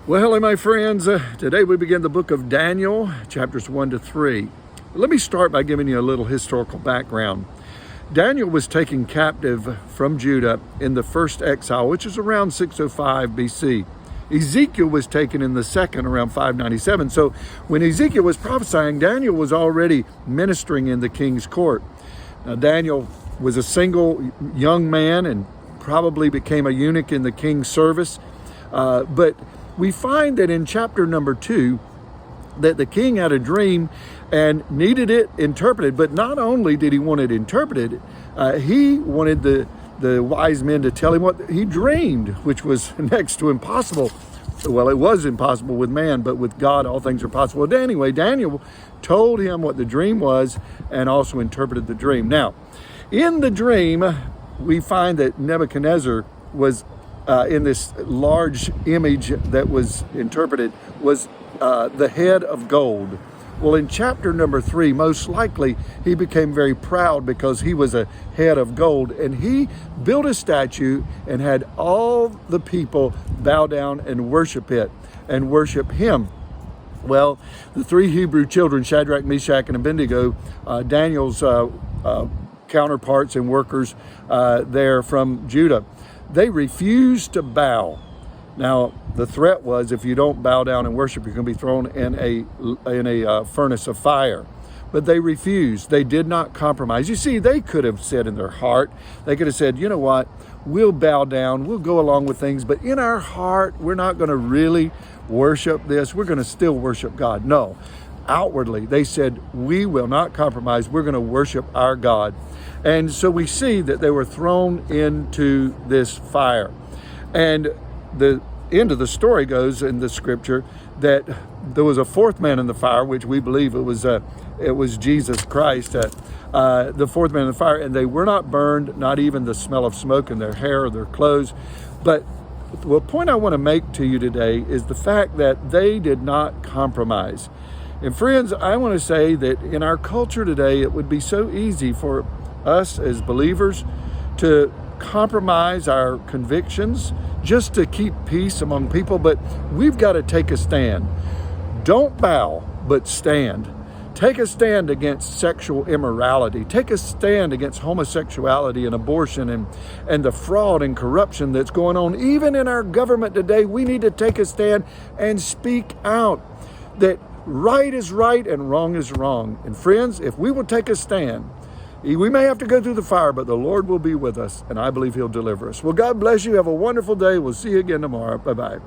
Well, hello, my friends. Today we begin the book of Daniel, chapters 1 to 3. Let me start by giving you a little historical background. Daniel was taken captive from Judah in the first exile, which is around 605 BC. Ezekiel was taken in the second, around 597. So when Ezekiel was prophesying, Daniel was already ministering in the king's court. Now, Daniel was a single young man and probably became a eunuch in the king's service. But we find that in chapter number 2, that the king had a dream and needed it interpreted. But not only did he want it interpreted, he wanted the wise men to tell him what he dreamed, which was next to impossible. Well, it was impossible with man, but with God, all things are possible. But anyway, Daniel told him what the dream was and also interpreted the dream. Now, in the dream, we find that Nebuchadnezzar was in this large image that was interpreted was the head of gold. Well, in chapter number 3, most likely he became very proud because he was a head of gold, and he built a statue and had all the people bow down and worship it and worship him. Well, the 3 Hebrew children, Shadrach, Meshach, and Abednego, Daniel's counterparts and workers there from Judah, they refused to bow. Now, the threat was, if you don't bow down and worship, you're going to be thrown in a furnace of fire. But they refused. They did not compromise. You see, they could have said in their heart, they could have said, you know what, we'll bow down, we'll go along with things, but in our heart, we're not going to really worship this. We're going to still worship God. No. Outwardly, they said, we will not compromise. We're going to worship our God. And so we see that they were thrown into this fire. And the end of the story goes in the scripture that there was a 4th man in the fire, which we believe it was Jesus Christ, the 4th man in the fire, and they were not burned, not even the smell of smoke in their hair or their clothes. But the point I want to make to you today is the fact that they did not compromise. And friends, I want to say that in our culture today, it would be so easy for us as believers to compromise our convictions just to keep peace among people, but we've got to take a stand. Don't bow, but stand. Take a stand against sexual immorality. Take a stand against homosexuality and abortion and the fraud and corruption that's going on. Even in our government today, we need to take a stand and speak out that right is right and wrong is wrong. And friends, if we will take a stand, we may have to go through the fire, but the Lord will be with us, and I believe He'll deliver us. Well, God bless you. Have a wonderful day. We'll see you again tomorrow. Bye-bye.